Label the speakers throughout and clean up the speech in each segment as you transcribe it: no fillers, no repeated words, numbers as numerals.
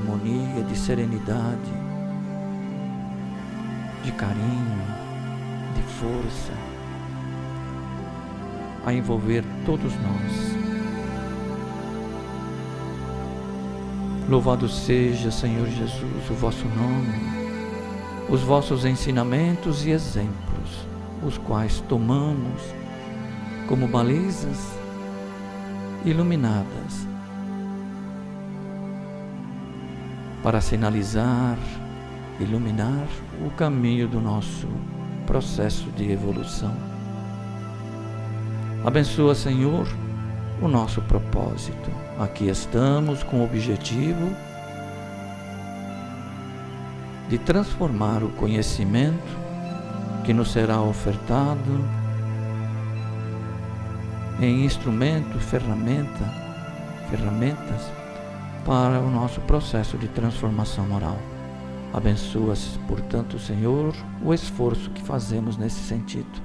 Speaker 1: harmonia, de serenidade, de carinho, de força, a envolver todos nós. Louvado seja, Senhor Jesus, o vosso nome, os vossos ensinamentos e exemplos, os quais tomamos como balizas iluminadas para sinalizar, iluminar o caminho do nosso processo de evolução. Abençoa, Senhor, o nosso propósito. Aqui estamos com o objetivo de transformar o conhecimento que nos será ofertado em instrumento, ferramentas para o nosso processo de transformação moral. Abençoa, portanto, Senhor, o esforço que fazemos nesse sentido.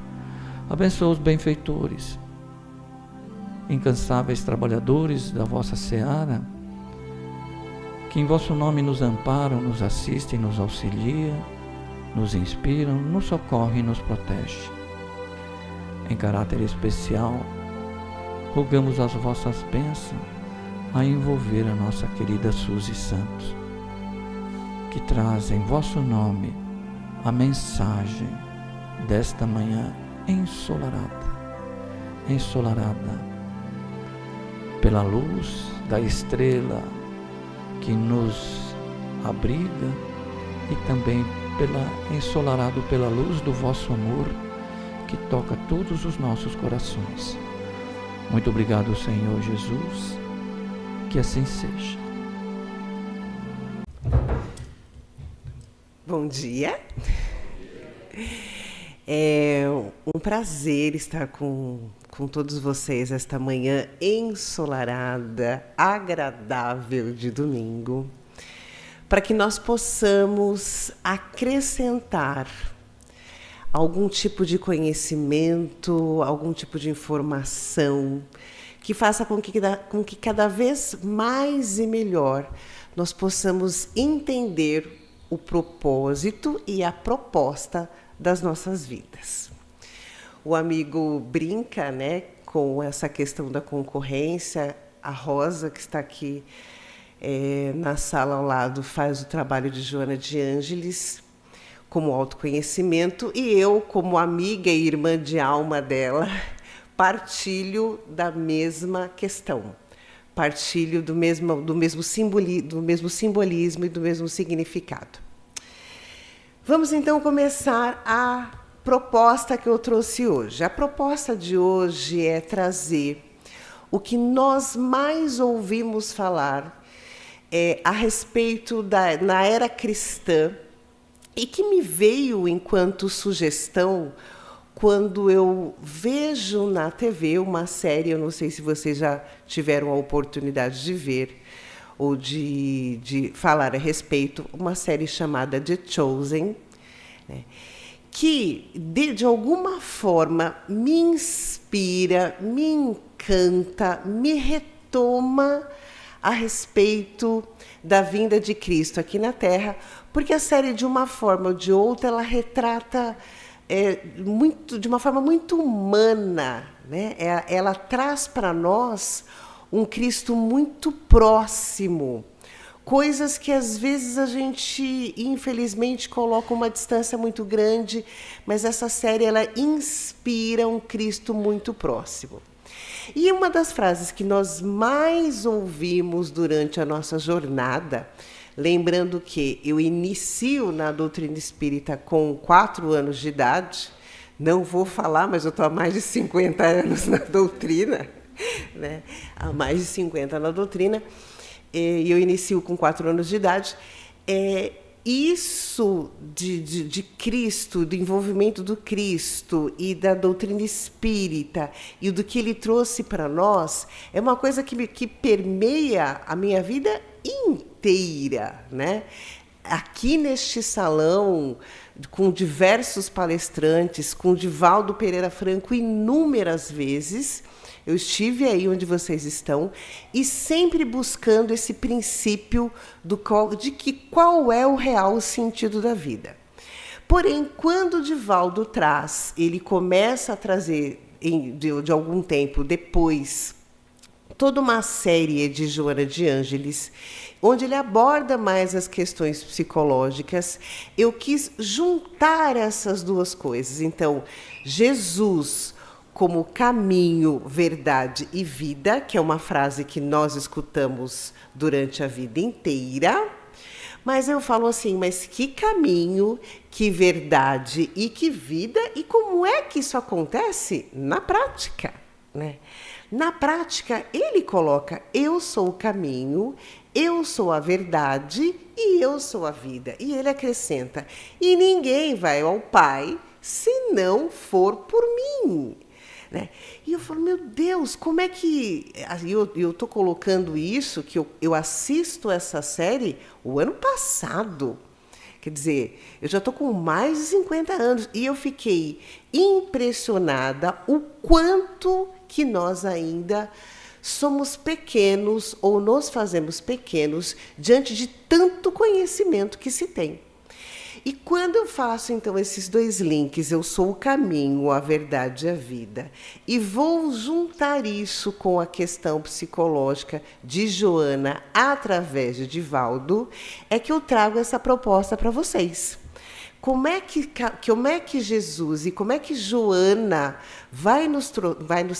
Speaker 1: Abençoa os benfeitores, incansáveis trabalhadores da vossa seara, que em vosso nome nos amparam, nos assistem, nos auxiliam, nos inspiram, nos socorrem e nos protegem. Em caráter especial, rogamos as vossas bênçãos a envolver a nossa querida Suzy Santos, que traz em vosso nome a mensagem desta manhã ensolarada pela luz da estrela que nos abriga e também ensolarado pela luz do vosso amor que toca todos os nossos corações. Muito obrigado, Senhor Jesus, que assim seja.
Speaker 2: Bom dia. É um prazer estar com todos vocês esta manhã ensolarada, agradável de domingo, para que nós possamos acrescentar algum tipo de conhecimento, algum tipo de informação que faça com que cada vez mais e melhor nós possamos entender o propósito e a proposta das nossas vidas. O amigo brinca, né, com essa questão da concorrência. A Rosa, que está aqui na sala ao lado, faz o trabalho de Joana de Ângeles como autoconhecimento, e eu, como amiga e irmã de alma dela, partilho da mesma questão, partilho do mesmo simbolismo e do mesmo significado. Vamos então começar a proposta que eu trouxe hoje. A proposta de hoje é trazer o que nós mais ouvimos falar a respeito na era cristã, e que me veio enquanto sugestão quando eu vejo na TV uma série, eu não sei se vocês já tiveram a oportunidade de ver ou de falar a respeito, uma série chamada The Chosen, né, que de alguma forma me inspira, me encanta, me retoma a respeito da vinda de Cristo aqui na Terra, porque a série, de uma forma ou de outra, ela retrata de uma forma muito humana, né? Ela traz para nós um Cristo muito próximo, coisas que às vezes a gente, infelizmente, coloca uma distância muito grande, mas essa série ela inspira um Cristo muito próximo. E uma das frases que nós mais ouvimos durante a nossa jornada, lembrando que eu inicio na doutrina espírita com 4 anos de idade, não vou falar, mas eu estou há mais de 50 anos na doutrina, né? Há mais de 50 na doutrina, e eu inicio com 4 anos de idade. Isso de Cristo, do envolvimento do Cristo e da doutrina espírita e do que ele trouxe para nós, é uma coisa que permeia a minha vida inteira, né? Aqui neste salão, com diversos palestrantes, com Divaldo Pereira Franco inúmeras vezes, Eu estive aí onde vocês estão e sempre buscando esse princípio de que qual é o real sentido da vida. Porém, quando o Divaldo traz, ele começa a trazer de algum tempo depois toda uma série de Joana de Ângeles, onde ele aborda mais as questões psicológicas. Eu quis juntar essas duas coisas. Então, Jesus como caminho, verdade e vida, que é uma frase que nós escutamos durante a vida inteira. Mas eu falo assim, mas que caminho, que verdade e que vida, e como é que isso acontece na prática, né? Na prática, ele coloca, eu sou o caminho, eu sou a verdade e eu sou a vida. E ele acrescenta, e ninguém vai ao Pai se não for por mim. Né? E eu falo, meu Deus, como é que... Eu estou colocando isso, que eu assisto essa série o ano passado. Quer dizer, eu já estou com mais de 50 anos e eu fiquei impressionada o quanto que nós ainda somos pequenos ou nos fazemos pequenos diante de tanto conhecimento que se tem. E quando eu faço, então, esses dois links, eu sou o caminho, a verdade e a vida, e vou juntar isso com a questão psicológica de Joana através de Divaldo, é que eu trago essa proposta para vocês. Como é que Jesus e como é que Joana vai nos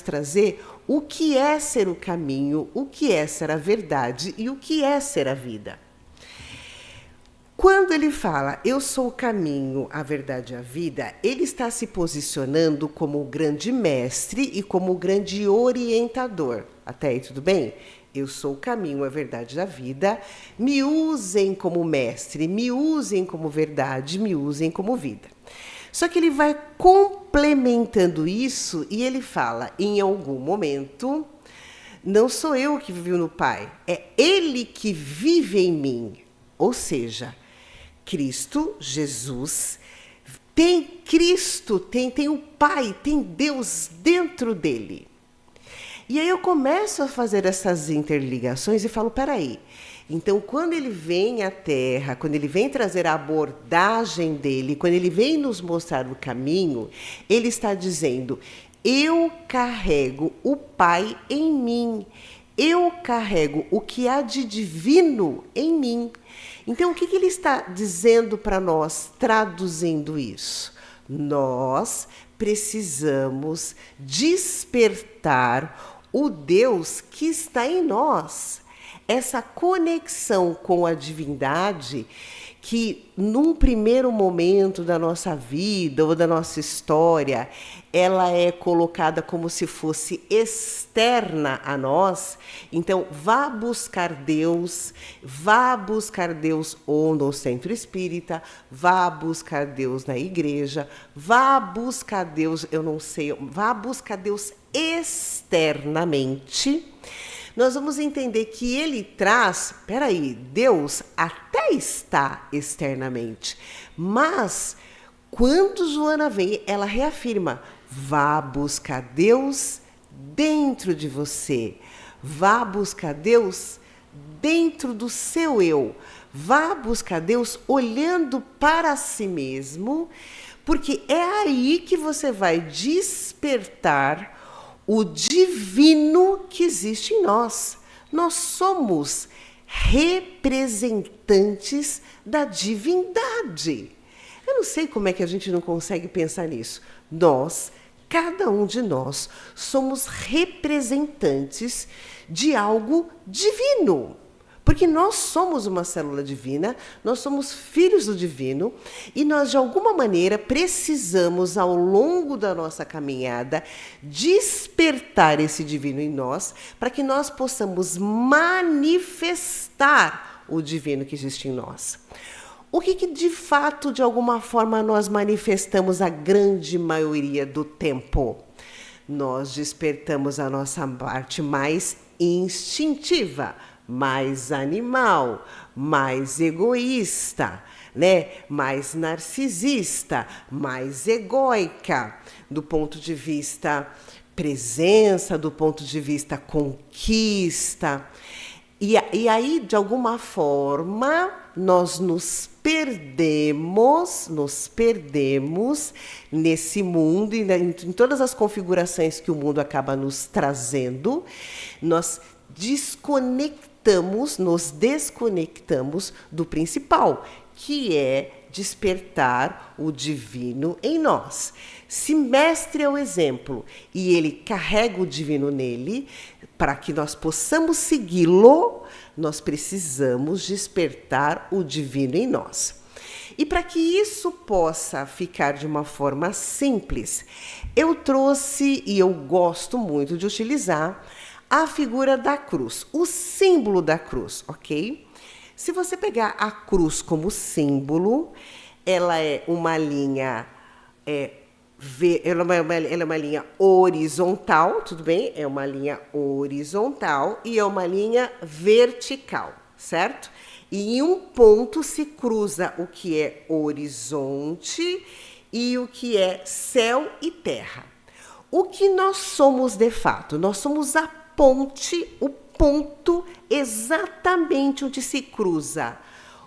Speaker 2: trazer o que é ser o caminho, o que é ser a verdade e o que é ser a vida? Quando ele fala, eu sou o caminho, a verdade e a vida, ele está se posicionando como o grande mestre e como o grande orientador. Até aí, tudo bem? Eu sou o caminho, a verdade e a vida. Me usem como mestre, me usem como verdade, me usem como vida. Só que ele vai complementando isso e ele fala, em algum momento, não sou eu que vivo no Pai, é Ele que vive em mim. Ou seja, Cristo, Jesus, tem Cristo, tem o Pai, tem Deus dentro dele. E aí eu começo a fazer essas interligações e falo, peraí, então quando ele vem à Terra, quando ele vem trazer a abordagem dele, quando ele vem nos mostrar o caminho, ele está dizendo, eu carrego o Pai em mim, eu carrego o que há de divino em mim. Então, o que ele está dizendo para nós, traduzindo isso? Nós precisamos despertar o Deus que está em nós. Essa conexão com a divindade que, num primeiro momento da nossa vida ou da nossa história, ela é colocada como se fosse externa a nós. Então, vá buscar Deus ou no centro espírita, vá buscar Deus na igreja, vá buscar Deus, vá buscar Deus externamente. Nós vamos entender que ele traz, Deus até está externamente, mas quando Joana vem, ela reafirma, vá buscar Deus dentro de você, vá buscar Deus dentro do seu eu, vá buscar Deus olhando para si mesmo, porque é aí que você vai despertar o divino que existe em nós. Nós somos representantes da divindade. Eu não sei como é que a gente não consegue pensar nisso. Cada um de nós, somos representantes de algo divino. Porque nós somos uma célula divina, nós somos filhos do divino e nós, de alguma maneira, precisamos, ao longo da nossa caminhada, despertar esse divino em nós para que nós possamos manifestar o divino que existe em nós. O que de fato, de alguma forma, nós manifestamos a grande maioria do tempo? Nós despertamos a nossa parte mais instintiva, mais animal, mais egoísta, né? Mais narcisista, mais egóica, do ponto de vista presença, do ponto de vista conquista. E aí, de alguma forma, nós nos perdemos nesse mundo e em todas as configurações que o mundo acaba nos trazendo, nós nos desconectamos do principal, que é despertar o divino em nós. Se mestre é o exemplo e ele carrega o divino nele, para que nós possamos segui-lo, nós precisamos despertar o divino em nós. E para que isso possa ficar de uma forma simples, eu trouxe, e eu gosto muito de utilizar, a figura da cruz, o símbolo da cruz, ok? Se você pegar a cruz como símbolo, ela é uma linha, ela é uma linha horizontal, tudo bem? É uma linha horizontal e é uma linha vertical, certo? E em um ponto se cruza o que é horizonte e o que é céu e terra. O que nós somos de fato? Nós somos a ponte, o ponto exatamente onde se cruza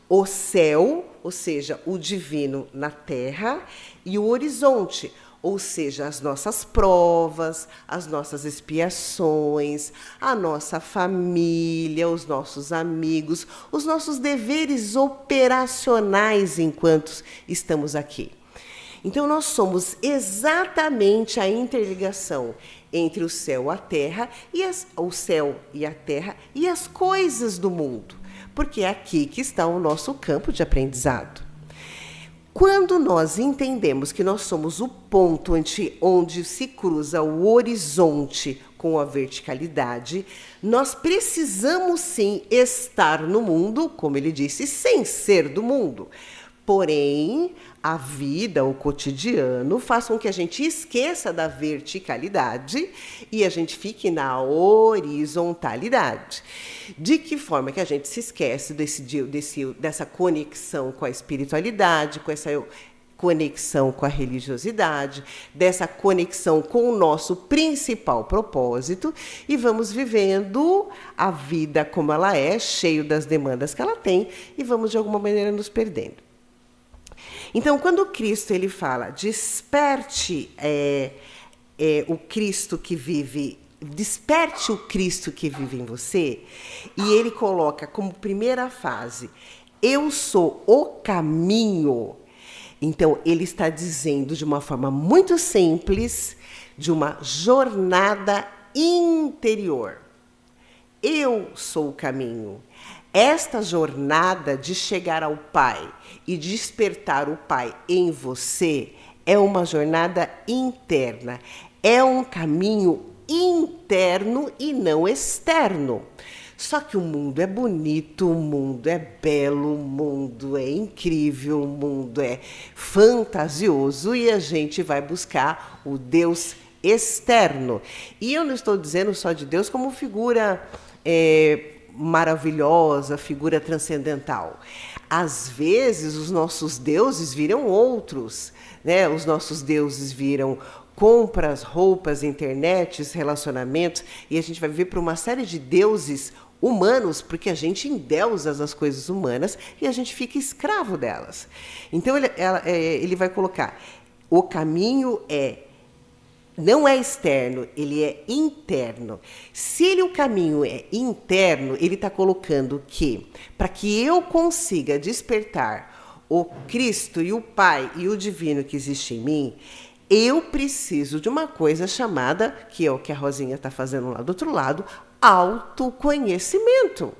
Speaker 2: o céu, ou seja, o divino na terra, e o horizonte, ou seja, as nossas provas, as nossas expiações, a nossa família, os nossos amigos, os nossos deveres operacionais enquanto estamos aqui. Então, nós somos exatamente a interligação entre o céu e a terra, o céu e a terra e as coisas do mundo, porque é aqui que está o nosso campo de aprendizado. Quando nós entendemos que nós somos o ponto onde se cruza o horizonte com a verticalidade, nós precisamos sim estar no mundo, como ele disse, sem ser do mundo. Porém, a vida, o cotidiano, faz com que a gente esqueça da verticalidade e a gente fique na horizontalidade. De que forma que a gente se esquece dessa conexão com a espiritualidade, com essa conexão com a religiosidade, dessa conexão com o nosso principal propósito e vamos vivendo a vida como ela é, cheio das demandas que ela tem e vamos de alguma maneira nos perdendo. Então, quando Cristo ele fala, desperte o Cristo que vive, desperte o Cristo que vive em você, e ele coloca como primeira fase, eu sou o caminho. Então, ele está dizendo de uma forma muito simples, de uma jornada interior. Eu sou o caminho. Esta jornada de chegar ao Pai e despertar o Pai em você é uma jornada interna, é um caminho interno e não externo. Só que o mundo é bonito, o mundo é belo, o mundo é incrível, o mundo é fantasioso e a gente vai buscar o Deus externo. E eu não estou dizendo só de Deus como figura maravilhosa, figura transcendental. Às vezes, os nossos deuses viram outros, né? Os nossos deuses viram compras, roupas, internets, relacionamentos, e a gente vai viver para uma série de deuses humanos, porque a gente endeusa as coisas humanas e a gente fica escravo delas. Então, ele vai colocar, o caminho não é externo, ele é interno. Se o caminho é interno, ele está colocando que, para que eu consiga despertar o Cristo e o Pai e o Divino que existe em mim, eu preciso de uma coisa chamada, que é o que a Rosinha está fazendo lá do outro lado, autoconhecimento.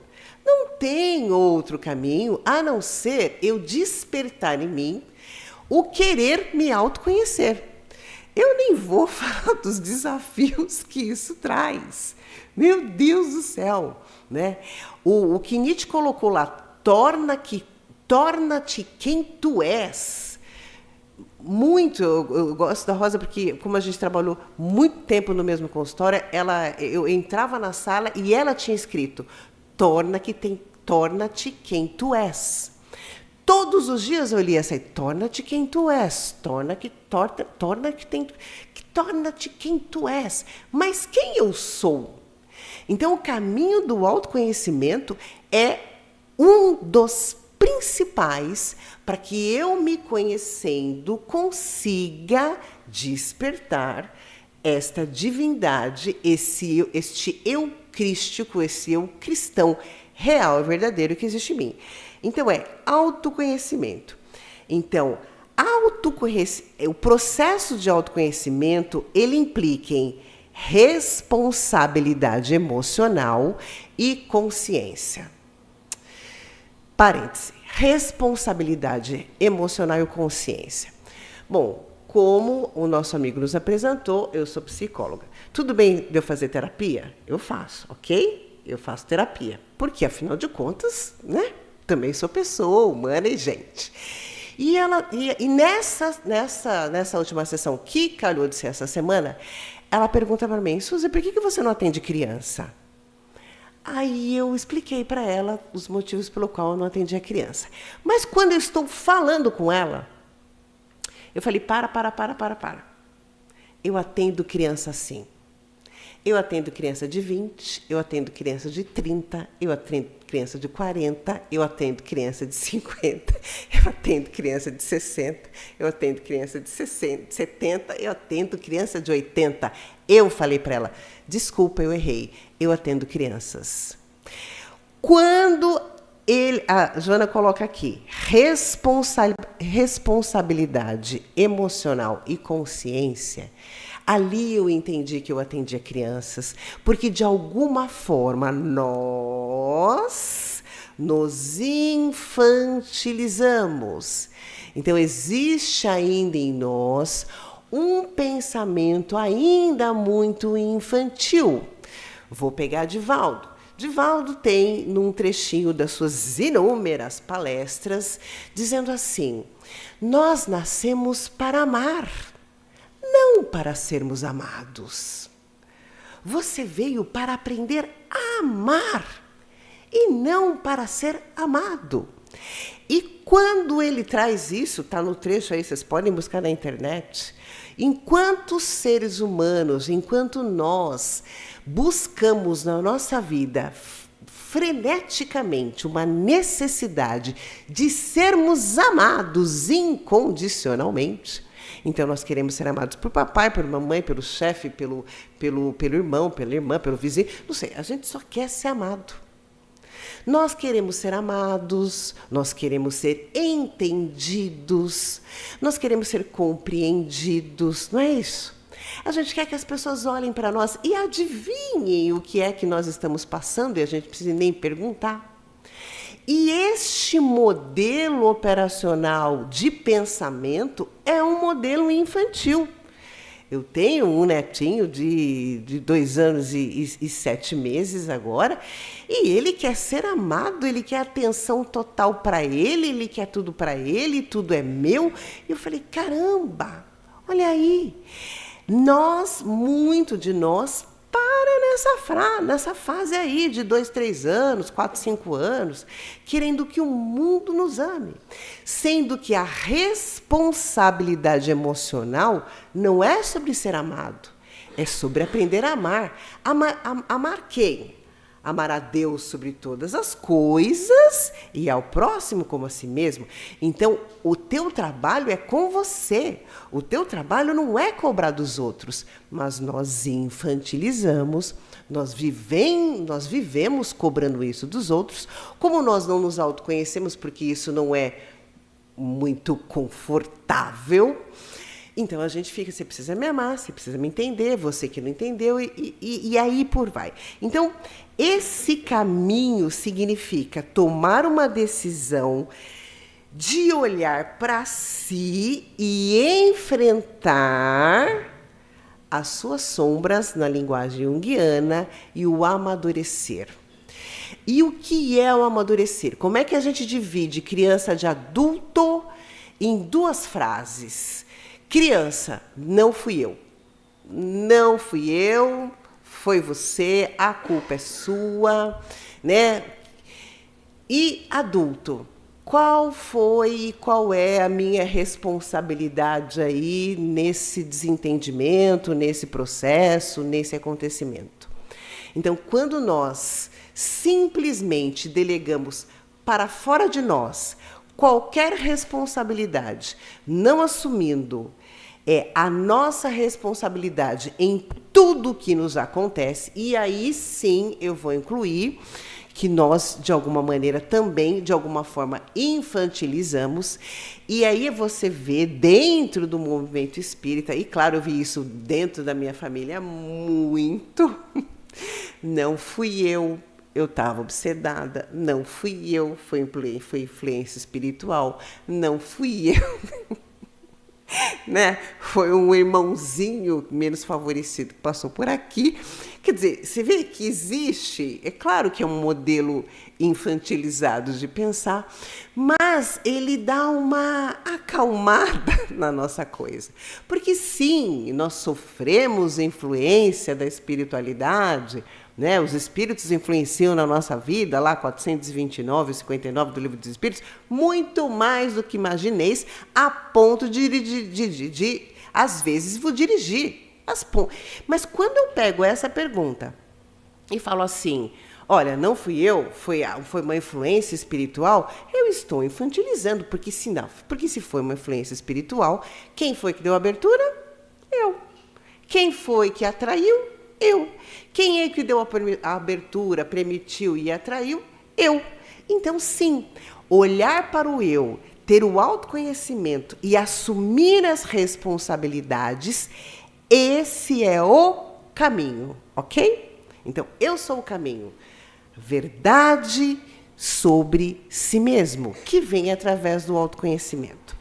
Speaker 2: Não tem outro caminho a não ser eu despertar em mim o querer me autoconhecer. Eu nem vou falar dos desafios que isso traz. Meu Deus do céu, né? O que Nietzsche colocou lá, torna-te quem tu és. Muito, eu gosto da Rosa porque, como a gente trabalhou muito tempo no mesmo consultório, eu entrava na sala e ela tinha escrito, torna-te quem tu és. Todos os dias eu lia assim, torna-te quem tu és, torna-te quem tu és. Mas quem eu sou? Então, o caminho do autoconhecimento é um dos principais para que eu, me conhecendo, consiga despertar esta divindade, este eu crístico, esse eu cristão real e verdadeiro que existe em mim. Então, é autoconhecimento. Então, o processo de autoconhecimento, ele implica em responsabilidade emocional e consciência. Parêntese. Responsabilidade emocional e consciência. Bom, como o nosso amigo nos apresentou, eu sou psicóloga. Tudo bem de eu fazer terapia? Eu faço, ok? Eu faço terapia. Porque, afinal de contas, né? Também sou pessoa humana e gente. E nessa última sessão, que calhou de ser essa semana, ela pergunta para mim, Suzy, por que você não atende criança? Aí eu expliquei para ela os motivos pelo qual eu não atendi a criança. Mas quando eu estou falando com ela, eu falei, para. Eu atendo criança sim. Eu atendo criança de 20, eu atendo criança de 30, eu atendo criança de 40, eu atendo criança de 50, eu atendo criança de 60, eu atendo criança de 60, 70, eu atendo criança de 80. Eu falei para ela, desculpa, eu errei, eu atendo crianças. Quando a Joana coloca aqui, responsabilidade emocional e consciência, ali eu entendi que eu atendia crianças, porque de alguma forma nós nos infantilizamos. Então existe ainda em nós um pensamento ainda muito infantil. Vou pegar Divaldo. Divaldo tem, num trechinho das suas inúmeras palestras, dizendo assim, nós nascemos para amar, não para sermos amados. Você veio para aprender a amar e não para ser amado. E quando ele traz isso, está no trecho aí, vocês podem buscar na internet, enquanto seres humanos, enquanto nós buscamos na nossa vida freneticamente uma necessidade de sermos amados incondicionalmente, então nós queremos ser amados por papai, por mamãe, pelo chefe, pelo irmão, pela irmã, pelo vizinho, não sei, a gente só quer ser amado. Nós queremos ser amados, nós queremos ser entendidos, nós queremos ser compreendidos, não é isso? A gente quer que as pessoas olhem para nós e adivinhem o que é que nós estamos passando e a gente não precisa nem perguntar. E este modelo operacional de pensamento é um modelo infantil. Eu tenho um netinho de 2 anos e 7 meses agora, e ele quer ser amado, ele quer atenção total para ele quer tudo para ele, tudo é meu. E eu falei, caramba, olha aí, muito de nós para nessa fase aí de 2, 3 anos, 4, 5 anos, querendo que o mundo nos ame. Sendo que a responsabilidade emocional não é sobre ser amado, é sobre aprender a amar. Amar quem? Amar a Deus sobre todas as coisas e ao próximo como a si mesmo. Então, o teu trabalho é com você. O teu trabalho não é cobrar dos outros, mas nós infantilizamos, nós vivemos cobrando isso dos outros. Como nós não nos autoconhecemos, porque isso não é muito confortável, então a gente fica, você precisa me amar, você precisa me entender, você que não entendeu, e aí por vai. Então, esse caminho significa tomar uma decisão de olhar para si e enfrentar as suas sombras na linguagem junguiana e o amadurecer. E o que é o amadurecer? Como é que a gente divide criança de adulto em 2 frases? Criança, não fui eu. Não fui eu, foi você, a culpa é sua, né? E adulto, qual foi e qual é a minha responsabilidade aí nesse desentendimento, nesse processo, nesse acontecimento. Então, quando nós simplesmente delegamos para fora de nós qualquer responsabilidade, não assumindo a nossa responsabilidade em tudo que nos acontece, e aí sim eu vou incluir que nós, de alguma maneira, também, de alguma forma, infantilizamos. E aí você vê dentro do movimento espírita, e claro, eu vi isso dentro da minha família muito. Não fui eu estava obsedada, não fui eu, foi influência espiritual, não fui eu. Né? Foi um irmãozinho menos favorecido que passou por aqui. Quer dizer, você vê que existe, é claro que é um modelo infantilizado de pensar, mas ele dá uma acalmada na nossa coisa. Porque sim, nós sofremos influência da espiritualidade, né? Os espíritos influenciam na nossa vida, lá 429 e 59 do Livro dos Espíritos, muito mais do que imagineis, a ponto de às vezes, vos dirigir. Mas quando eu pego essa pergunta e falo assim, olha, não fui eu, foi uma influência espiritual, eu estou infantilizando, porque se foi uma influência espiritual, quem foi que deu abertura? Eu. Quem foi que atraiu? Eu. Quem é que deu a abertura, permitiu e atraiu? Eu. Então, sim, olhar para o eu, ter o autoconhecimento e assumir as responsabilidades, esse é o caminho, ok? Então, eu sou o caminho. Verdade sobre si mesmo, que vem através do autoconhecimento.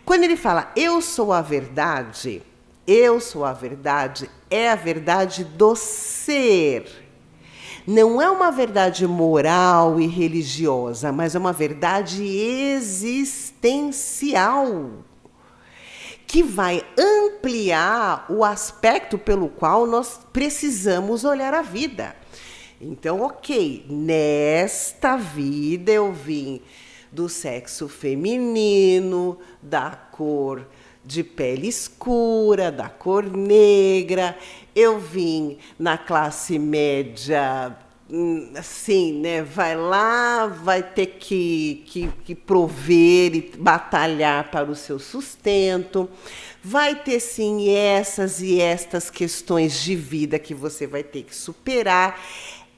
Speaker 2: Quando ele fala, eu sou a verdade, é a verdade do ser. Não é uma verdade moral e religiosa, mas é uma verdade existencial, que vai ampliar o aspecto pelo qual nós precisamos olhar a vida. Então, ok, nesta vida eu vim do sexo feminino, da cor de pele escura, da cor negra, eu vim na classe média, assim, né? Vai lá, vai ter que prover e batalhar para o seu sustento, vai ter sim essas e estas questões de vida que você vai ter que superar.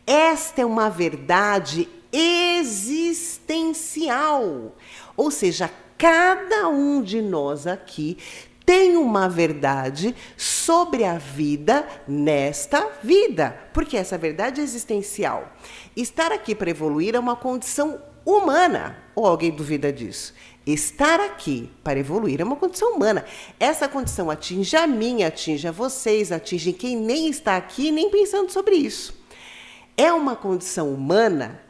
Speaker 2: Esta é uma verdade existencial, ou seja, cada um de nós aqui tem uma verdade sobre a vida nesta vida, porque essa verdade é existencial. Estar aqui para evoluir é uma condição humana, ou alguém duvida disso? Estar aqui para evoluir é uma condição humana. Essa condição atinge a mim, atinge a vocês, atinge quem nem está aqui nem pensando sobre isso. É uma condição humana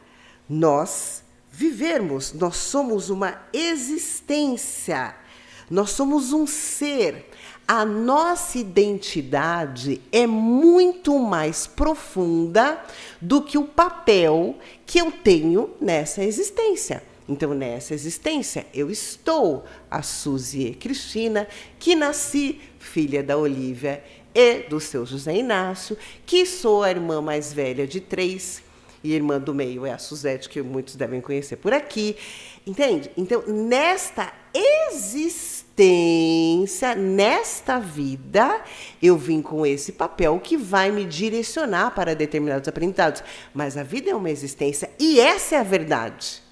Speaker 2: nós vivermos, nós somos uma existência, nós somos um ser. A nossa identidade é muito mais profunda do que o papel que eu tenho nessa existência. Então, nessa existência, eu estou a Suzy Cristina, que nasci filha da Olívia e do seu José Inácio, que sou a irmã mais velha de 3, e a irmã do meio é a Suzete, que muitos devem conhecer por aqui. Entende? Então, nesta existência, nesta vida, eu vim com esse papel que vai me direcionar para determinados aprendizados. Mas a vida é uma existência e essa é a verdade.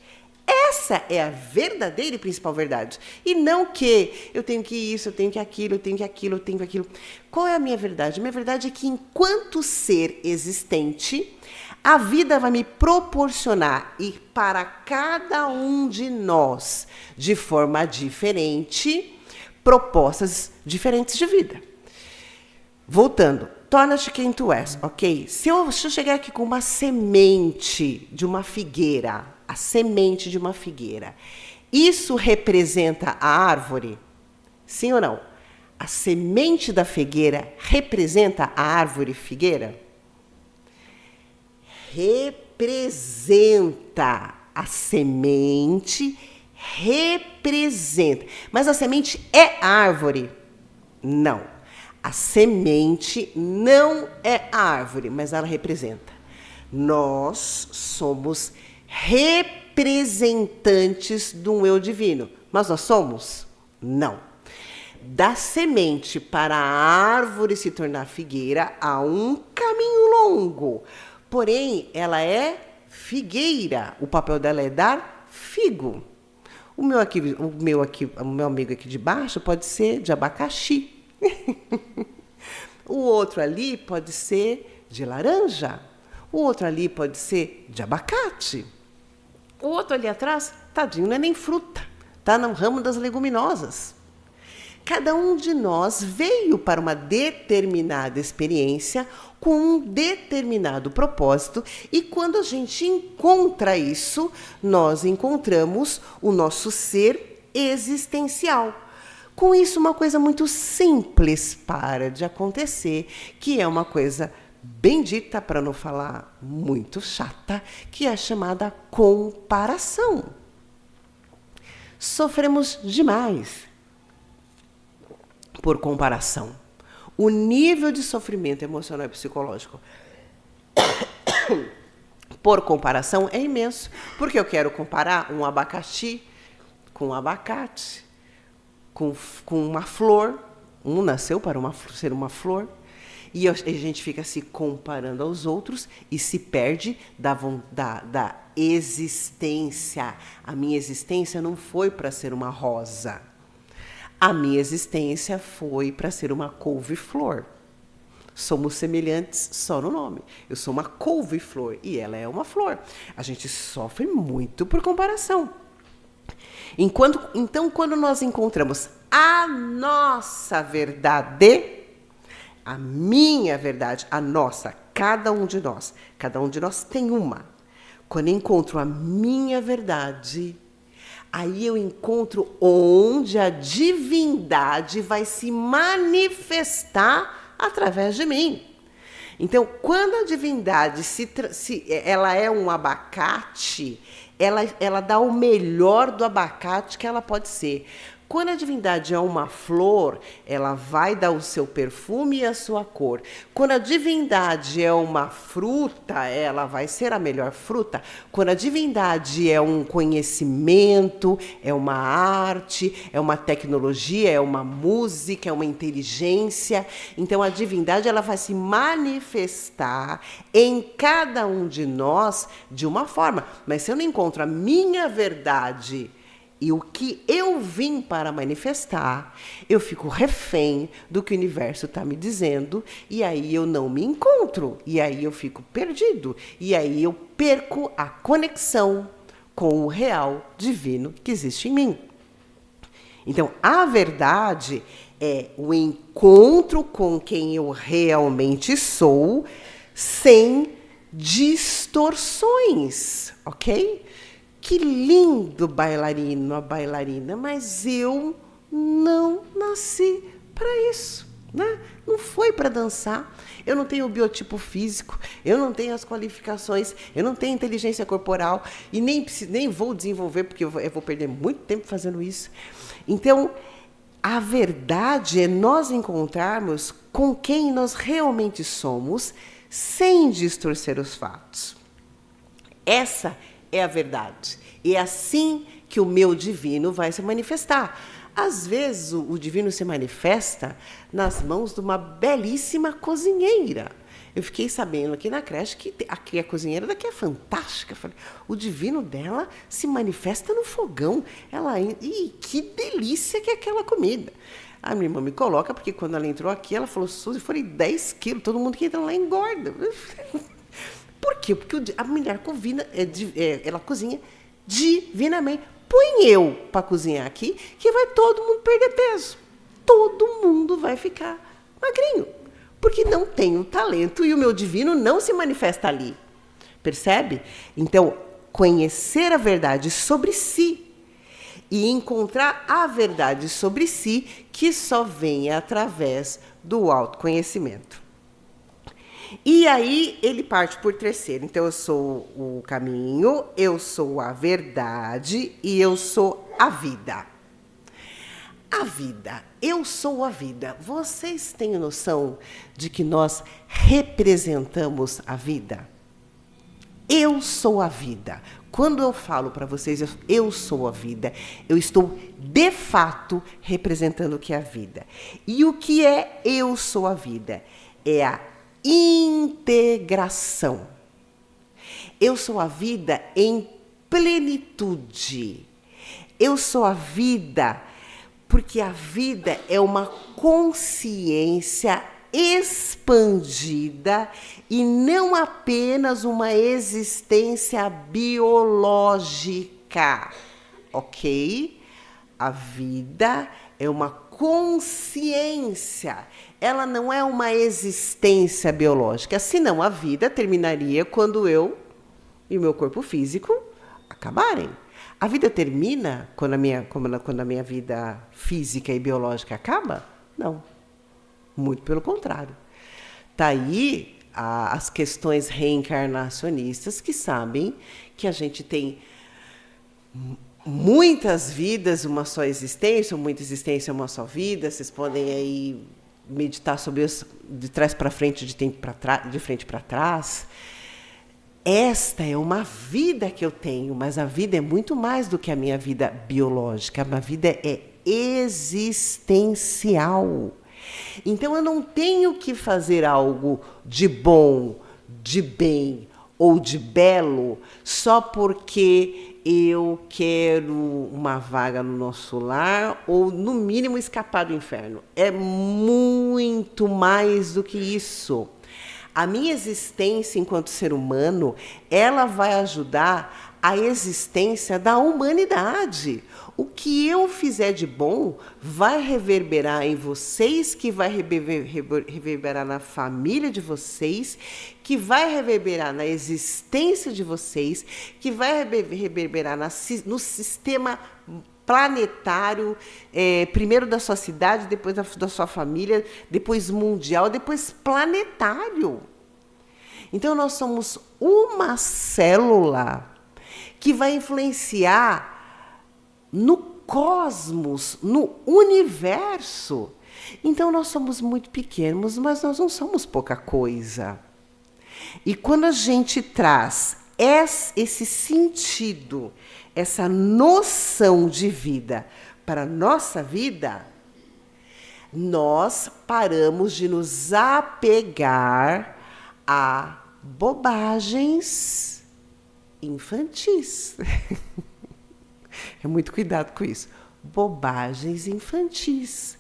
Speaker 2: Essa é a verdadeira e principal verdade. E não que eu tenho que isso, eu tenho que aquilo, eu tenho que aquilo, eu tenho que aquilo. Qual é a minha verdade? A minha verdade é que enquanto ser existente, a vida vai me proporcionar, e para cada um de nós, de forma diferente, propostas diferentes de vida. Voltando, torna-te quem tu és, ok? Se eu chegar aqui com uma semente de uma figueira, a semente de uma figueira, isso representa a árvore? Sim ou não? A semente da figueira representa a árvore figueira? Representa. A semente representa. Mas a semente é árvore? Não. A semente não é árvore, mas ela representa. Nós somos representantes do eu divino. Mas nós somos? Não. Da semente para a árvore se tornar figueira há um caminho longo. Porém, ela é figueira. O papel dela é dar figo. O meu amigo aqui de baixo pode ser de abacaxi. O outro ali pode ser de laranja. O outro ali pode ser de abacate. O outro ali atrás, tadinho, não é nem fruta. Está no ramo das leguminosas. Cada um de nós veio para uma determinada experiência com um determinado propósito e quando a gente encontra isso, nós encontramos o nosso ser existencial. Com isso, uma coisa muito simples para de acontecer, que é uma coisa bendita, para não falar muito chata, que é chamada comparação. Sofremos demais por comparação. O nível de sofrimento emocional e psicológico por comparação é imenso, porque eu quero comparar um abacaxi com um abacate, com uma flor. Um nasceu para ser uma flor, e a gente fica se comparando aos outros e se perde da existência. A minha existência não foi para ser uma rosa. A minha existência foi para ser uma couve-flor. Somos semelhantes só no nome. Eu sou uma couve-flor e ela é uma flor. A gente sofre muito por comparação. Então, quando nós encontramos a nossa verdade, a minha verdade, a nossa, cada um de nós tem uma. Quando eu encontro a minha verdade, aí eu encontro onde a divindade vai se manifestar através de mim. Então, quando a divindade ela é um abacate, ela dá o melhor do abacate que ela pode ser. Quando a divindade é uma flor, ela vai dar o seu perfume e a sua cor. Quando a divindade é uma fruta, ela vai ser a melhor fruta. Quando a divindade é um conhecimento, é uma arte, é uma tecnologia, é uma música, é uma inteligência, então a divindade ela vai se manifestar em cada um de nós de uma forma. Mas se eu não encontro a minha verdade e o que eu vim para manifestar, eu fico refém do que o universo está me dizendo, e aí eu não me encontro, e aí eu fico perdido, e aí eu perco a conexão com o real divino que existe em mim. Então, a verdade é o encontro com quem eu realmente sou, sem distorções, ok? Que lindo bailarino, a bailarina, mas eu não nasci para isso, né? Não foi para dançar. Eu não tenho o biotipo físico, eu não tenho as qualificações, eu não tenho inteligência corporal e nem vou desenvolver, porque eu vou perder muito tempo fazendo isso. Então, a verdade é nós encontrarmos com quem nós realmente somos, sem distorcer os fatos. Essa é a verdade. E é assim que o meu divino vai se manifestar. Às vezes, o divino se manifesta nas mãos de uma belíssima cozinheira. Eu fiquei sabendo aqui na creche que a cozinheira daqui é fantástica. Falei, o divino dela se manifesta no fogão. E que delícia que é aquela comida. A minha irmã me coloca, porque quando ela entrou aqui, ela falou, Suzy, foram 10 quilos, todo mundo que entra lá engorda. Por quê? Porque a mulher ela cozinha divinamente. Põe eu para cozinhar aqui, que vai todo mundo perder peso. Todo mundo vai ficar magrinho. Porque não tem o talento e o meu divino não se manifesta ali. Percebe? Então, conhecer a verdade sobre si e encontrar a verdade sobre si, que só vem através do autoconhecimento. E aí ele parte por terceiro. Então eu sou o caminho, eu sou a verdade e eu sou a vida? A vida, eu sou a vida. Vocês têm noção de que nós representamos a vida? Eu sou a vida. Quando eu falo para vocês, eu sou a vida, eu estou, de fato, representando o que é a vida. E o que é eu sou a vida? É a integração. Eu sou a vida em plenitude. Eu sou a vida porque a vida é uma consciência expandida e não apenas uma existência biológica, ok? A vida é uma consciência, ela não é uma existência biológica, senão a vida terminaria quando eu e o meu corpo físico acabarem. A vida termina quando a minha vida física e biológica acaba? Não. Muito pelo contrário. Está aí as questões reencarnacionistas que sabem que a gente tem muitas vidas, uma só existência, ou muita existência, uma só vida. Vocês podem aí meditar sobre isso de trás para frente, de frente para trás. Esta é uma vida que eu tenho, mas a vida é muito mais do que a minha vida biológica. A vida é existencial. Então, eu não tenho que fazer algo de bom, de bem ou de belo só porque eu quero uma vaga no nosso lar ou, no mínimo, escapar do inferno. É muito mais do que isso. A minha existência enquanto ser humano, ela vai ajudar a existência da humanidade. O que eu fizer de bom vai reverberar em vocês, que vai reverberar na família de vocês, que vai reverberar na existência de vocês, que vai reverberar no sistema planetário, primeiro da sua cidade, depois da sua família, depois mundial, depois planetário. Então, nós somos uma célula que vai influenciar no cosmos, no universo. Então, nós somos muito pequenos, mas nós não somos pouca coisa. E quando a gente traz esse sentido, essa noção de vida para a nossa vida, nós paramos de nos apegar a bobagens infantis. É muito cuidado com isso. Bobagens infantis.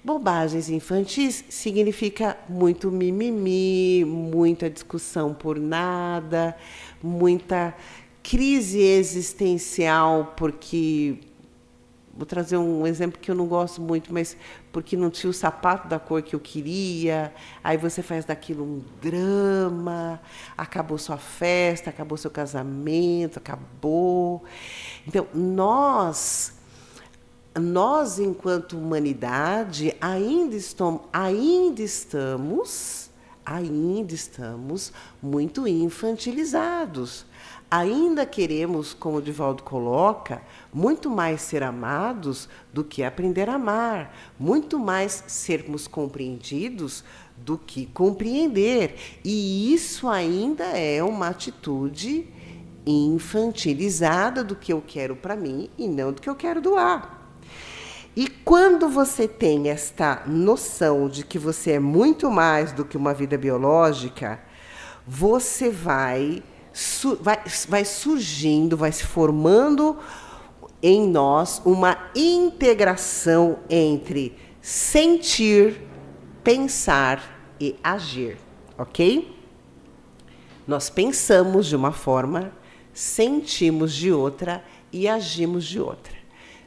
Speaker 2: Bobagens infantis significa muito mimimi, muita discussão por nada, muita crise existencial, porque... Vou trazer um exemplo que eu não gosto muito, mas porque não tinha o sapato da cor que eu queria, aí você faz daquilo um drama, acabou sua festa, acabou seu casamento, acabou. Então, nós enquanto humanidade, ainda estamos muito infantilizados. Ainda queremos, como o Divaldo coloca, muito mais ser amados do que aprender a amar, muito mais sermos compreendidos do que compreender. E isso ainda é uma atitude infantilizada do que eu quero para mim e não do que eu quero doar. E quando você tem esta noção de que você é muito mais do que uma vida biológica, você vai surgindo, vai se formando em nós uma integração entre sentir, pensar e agir, ok? Nós pensamos de uma forma, sentimos de outra e agimos de outra.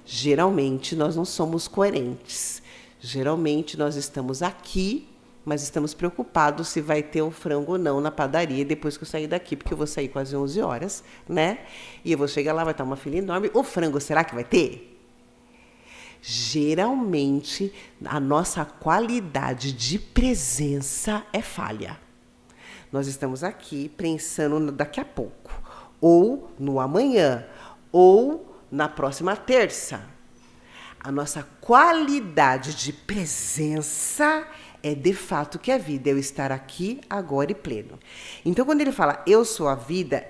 Speaker 2: Geralmente, nós não somos coerentes. Geralmente, nós estamos aqui, mas estamos preocupados se vai ter o frango ou não na padaria depois que eu sair daqui, porque eu vou sair quase 11 horas, né? E eu vou chegar lá, vai estar uma fila enorme. O frango, será que vai ter? Geralmente, a nossa qualidade de presença é falha. Nós estamos aqui pensando no daqui a pouco, ou no amanhã, ou na próxima terça. A nossa qualidade de presença é de fato que a vida, eu estar aqui, agora e pleno. Então, quando ele fala, eu sou a vida,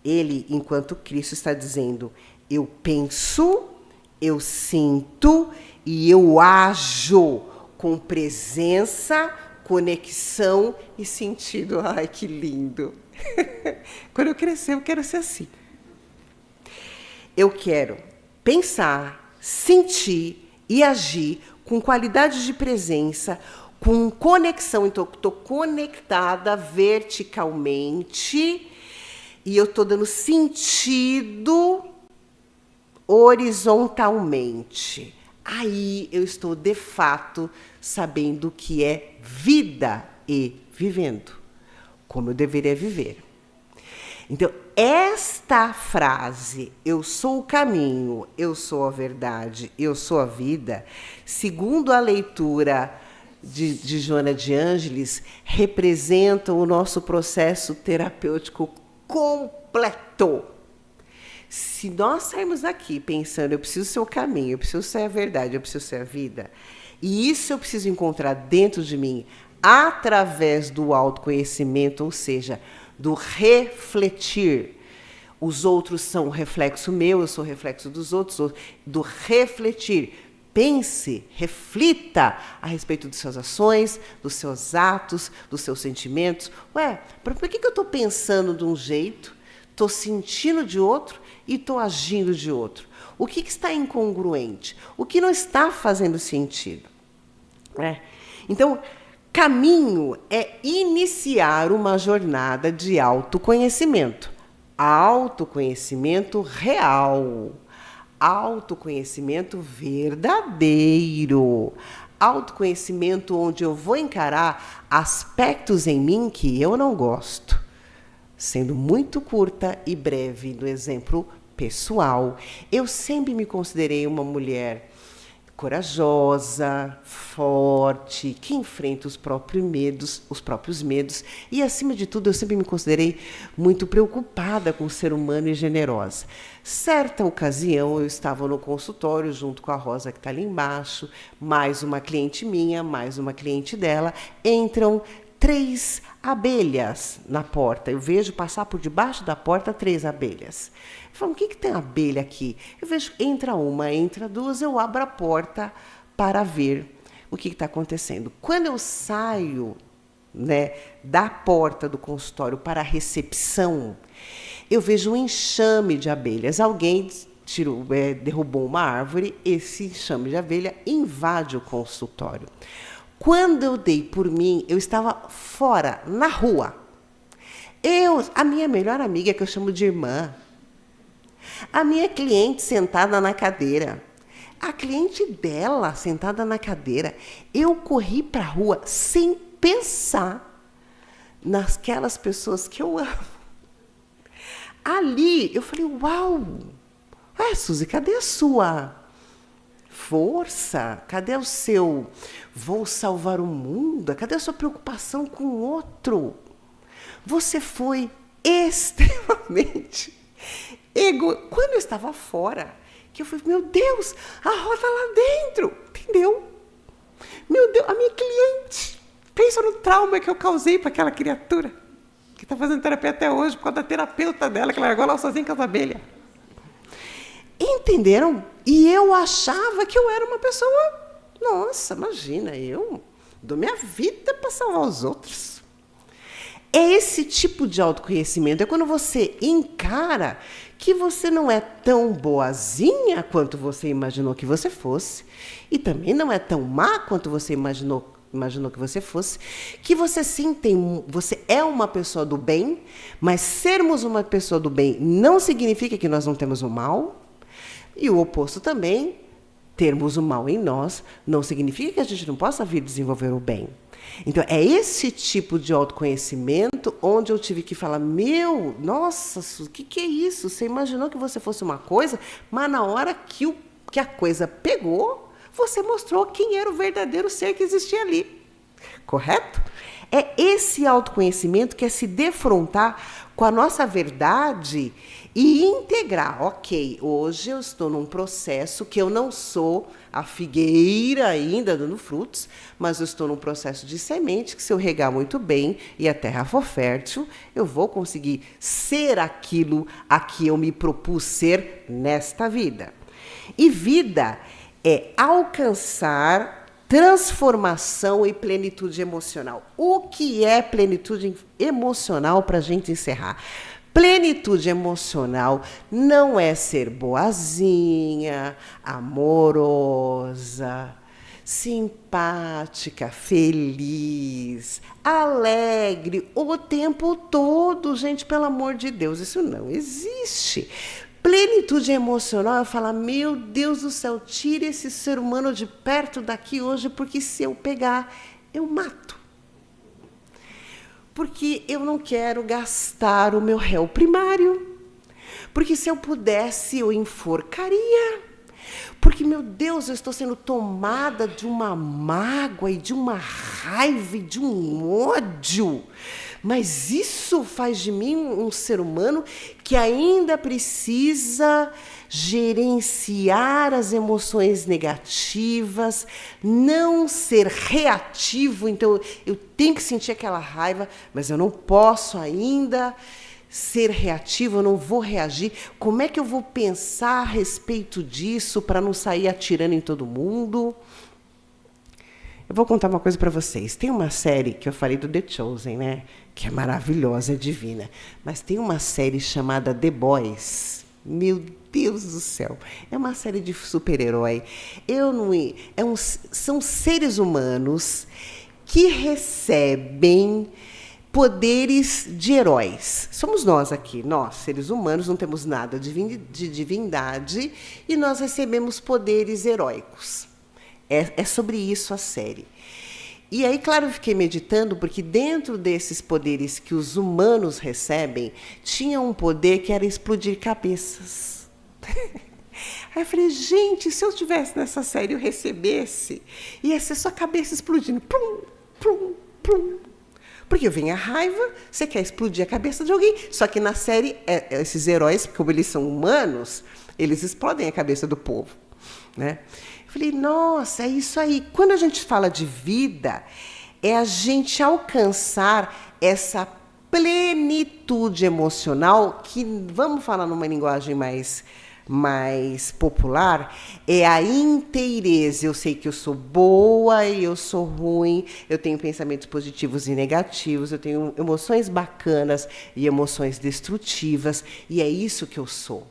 Speaker 2: ele, enquanto Cristo, está dizendo, eu penso, eu sinto e eu ajo com presença, conexão e sentido. Ai, que lindo! Quando eu crescer, eu quero ser assim. Eu quero pensar, sentir e agir com qualidade de presença, com conexão. Então, estou conectada verticalmente e eu estou dando sentido horizontalmente. Aí eu estou, de fato, sabendo o que é vida e vivendo, como eu deveria viver. Então, esta frase, eu sou o caminho, eu sou a verdade, eu sou a vida, segundo a leitura de Joana de Ângeles, representa o nosso processo terapêutico completo. Se nós sairmos daqui pensando, eu preciso ser o caminho, eu preciso ser a verdade, eu preciso ser a vida, e isso eu preciso encontrar dentro de mim, através do autoconhecimento, ou seja, do refletir. Os outros são reflexo meu, eu sou reflexo dos outros, do refletir. Pense, reflita a respeito de suas ações, dos seus atos, dos seus sentimentos. Por que eu estou pensando de um jeito, estou sentindo de outro e estou agindo de outro? O que está incongruente? O que não está fazendo sentido? Então, caminho é iniciar uma jornada de autoconhecimento. Autoconhecimento real. Autoconhecimento verdadeiro. Autoconhecimento onde eu vou encarar aspectos em mim que eu não gosto. Sendo muito curta e breve no exemplo pessoal, eu sempre me considerei uma mulher corajosa, forte, que enfrenta os próprios medos, e, acima de tudo, eu sempre me considerei muito preocupada com o ser humano e generosa. Certa ocasião, eu estava no consultório junto com a Rosa, que está ali embaixo, mais uma cliente minha, mais uma cliente dela, entram 3 abelhas na porta. Eu vejo passar por debaixo da porta 3 abelhas. Eu falo, o que tem abelha aqui? Eu vejo, entra uma, entra 2, eu abro a porta para ver o que está acontecendo. Quando eu saio, da porta do consultório para a recepção, eu vejo um enxame de abelhas. Alguém derrubou uma árvore, esse enxame de abelha invade o consultório. Quando eu dei por mim, eu estava fora, na rua. A minha melhor amiga, que eu chamo de irmã, a minha cliente sentada na cadeira, a cliente dela sentada na cadeira, eu corri para a rua sem pensar naquelas pessoas que eu amo. Ali, eu falei, uau, Suzy, cadê a sua força? Cadê o seu vou salvar o mundo? Cadê a sua preocupação com o outro? Você foi extremamente Quando eu estava fora, que eu falei, meu Deus, a Rosa está lá dentro, entendeu? Meu Deus, a minha cliente, pensa no trauma que eu causei para aquela criatura, que está fazendo terapia até hoje, por causa da terapeuta dela, que largou lá sozinha com as abelhas. Entenderam? E eu achava que eu era uma pessoa, nossa, imagina, eu dou minha vida para salvar os outros. É esse tipo de autoconhecimento, é quando você encara que você não é tão boazinha quanto você imaginou que você fosse, e também não é tão má quanto você imaginou que você fosse, que você você é uma pessoa do bem, mas sermos uma pessoa do bem não significa que nós não temos o mal, e o oposto também, termos o mal em nós, não significa que a gente não possa vir desenvolver o bem. Então, é esse tipo de autoconhecimento onde eu tive que falar, nossa, o que é isso? Você imaginou que você fosse uma coisa, mas na hora que a coisa pegou, você mostrou quem era o verdadeiro ser que existia ali. Correto? É esse autoconhecimento que é se defrontar com a nossa verdade e integrar. Ok, hoje eu estou num processo que eu não sou a figueira ainda dando frutos, mas eu estou num processo de semente que, se eu regar muito bem e a terra for fértil, eu vou conseguir ser aquilo a que eu me propus ser nesta vida. E vida é alcançar transformação e plenitude emocional. O que é plenitude emocional, para a gente encerrar? Plenitude emocional não é ser boazinha, amorosa, simpática, feliz, alegre o tempo todo. Gente, pelo amor de Deus, isso não existe. Plenitude emocional é falar: meu Deus do céu, tire esse ser humano de perto daqui hoje, porque se eu pegar, eu mato. Porque eu não quero gastar o meu réu primário. Porque se eu pudesse, eu enforcaria. Porque, meu Deus, eu estou sendo tomada de uma mágoa e de uma raiva e de um ódio. Mas isso faz de mim um ser humano que ainda precisa gerenciar as emoções negativas, não ser reativo. Então, eu tenho que sentir aquela raiva, mas eu não posso ainda ser reativo, eu não vou reagir. Como é que eu vou pensar a respeito disso para não sair atirando em todo mundo? Eu vou contar uma coisa para vocês. Tem uma série que eu falei do The Chosen, né? Que é maravilhosa, é divina. Mas tem uma série chamada The Boys. Meu Deus do céu. É uma série de super-herói. São seres humanos que recebem poderes de heróis. Somos nós aqui, nós, seres humanos, não temos nada de divindade e nós recebemos poderes heróicos. É sobre isso a série. E aí, claro, eu fiquei meditando, porque dentro desses poderes que os humanos recebem, tinha um poder que era explodir cabeças. Aí eu falei: gente, se eu estivesse nessa série e eu recebesse, ia ser só cabeça explodindo. Plum, plum, plum. Porque vem a raiva, você quer explodir a cabeça de alguém. Só que na série, esses heróis, como eles são humanos, eles explodem a cabeça do povo, né? Falei: nossa, é isso aí. Quando a gente fala de vida, é a gente alcançar essa plenitude emocional, que, vamos falar numa linguagem mais popular, é a inteireza. Eu sei que eu sou boa e eu sou ruim, eu tenho pensamentos positivos e negativos, eu tenho emoções bacanas e emoções destrutivas, e é isso que eu sou.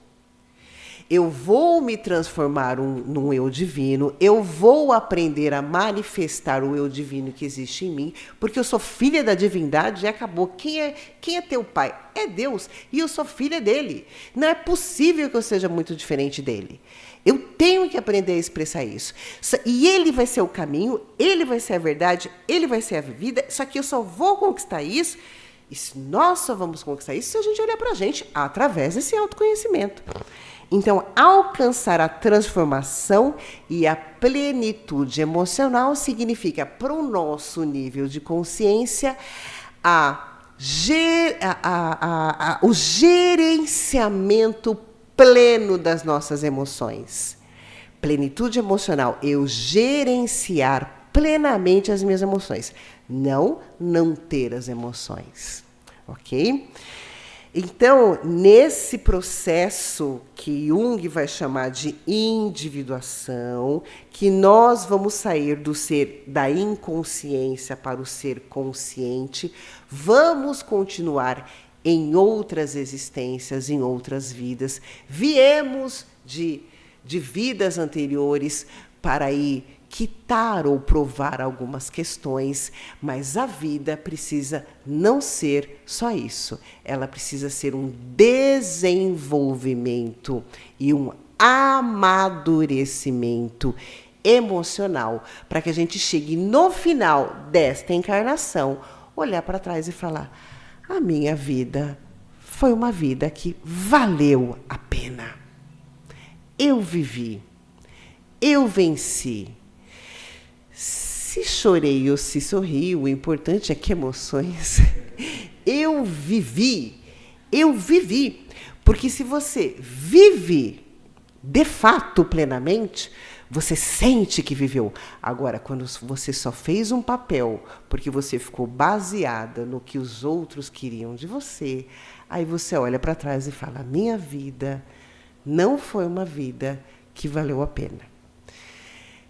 Speaker 2: Eu vou me transformar num eu divino, eu vou aprender a manifestar o eu divino que existe em mim, porque eu sou filha da divindade e acabou. Quem é teu pai? É Deus, e eu sou filha dele. Não é possível que eu seja muito diferente dele. Eu tenho que aprender a expressar isso. E ele vai ser o caminho, ele vai ser a verdade, ele vai ser a vida, só que eu só vou conquistar isso, e nós só vamos conquistar isso se a gente olhar para a gente através desse autoconhecimento. Então, alcançar a transformação e a plenitude emocional significa, para o nosso nível de consciência, o gerenciamento pleno das nossas emoções. Plenitude emocional, eu gerenciar plenamente as minhas emoções, não ter as emoções, ok? Então, nesse processo que Jung vai chamar de individuação, que nós vamos sair do ser da inconsciência para o ser consciente, vamos continuar em outras existências, em outras vidas. Viemos de vidas anteriores para ir quitar ou provar algumas questões, mas a vida precisa não ser só isso. Ela precisa ser um desenvolvimento e um amadurecimento emocional, para que a gente chegue no final desta encarnação, olhar para trás e falar: a minha vida foi uma vida que valeu a pena. Eu vivi, eu venci. Se chorei ou se sorri, o importante é que emoções eu vivi, Porque se você vive de fato plenamente, você sente que viveu. Agora, quando você só fez um papel porque você ficou baseada no que os outros queriam de você, aí você olha para trás e fala: minha vida não foi uma vida que valeu a pena.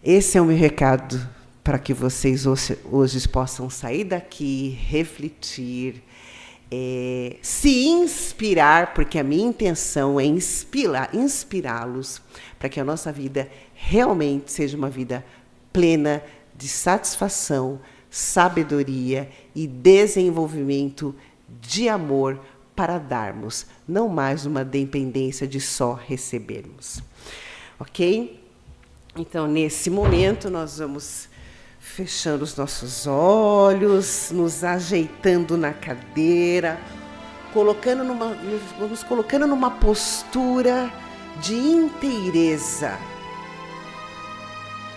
Speaker 2: Esse é o meu recado para que vocês hoje possam sair daqui, refletir, se inspirar, porque a minha intenção é inspirá-los para que a nossa vida realmente seja uma vida plena de satisfação, sabedoria e desenvolvimento de amor para darmos, não mais uma dependência de só recebermos. Ok? Então, nesse momento, nós vamos fechando os nossos olhos, nos ajeitando na cadeira, vamos colocando numa postura de inteireza,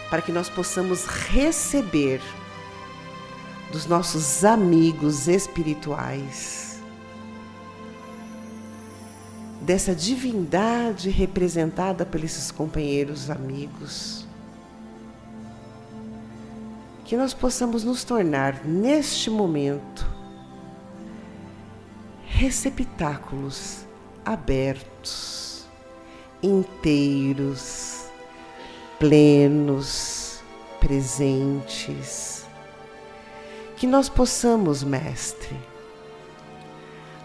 Speaker 2: para que nós possamos receber dos nossos amigos espirituais, dessa divindade representada por esses companheiros amigos, que nós possamos nos tornar, neste momento, receptáculos abertos, inteiros, plenos, presentes. Que nós possamos, Mestre,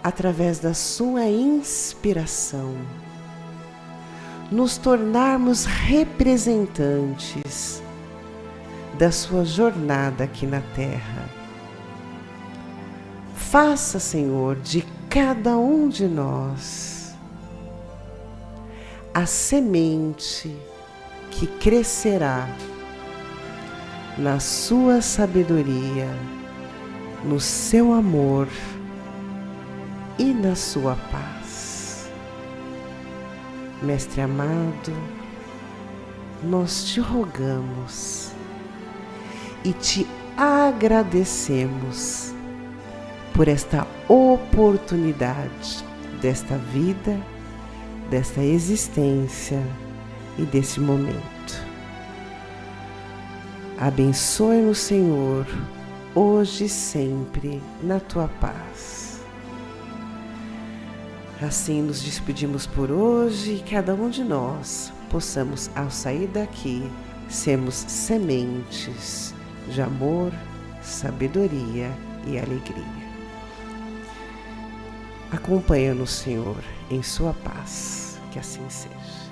Speaker 2: através da sua inspiração, nos tornarmos representantes da sua jornada aqui na Terra. Faça, Senhor, de cada um de nós a semente que crescerá na sua sabedoria, no seu amor e na sua paz. Mestre amado, nós te rogamos e te agradecemos por esta oportunidade desta vida, desta existência e desse momento. Abençoe-nos, Senhor, hoje e sempre, na tua paz. Assim nos despedimos por hoje e cada um de nós possamos, ao sair daqui, sermos sementes de amor, sabedoria e alegria. Acompanha-nos, Senhor, em sua paz, que assim seja.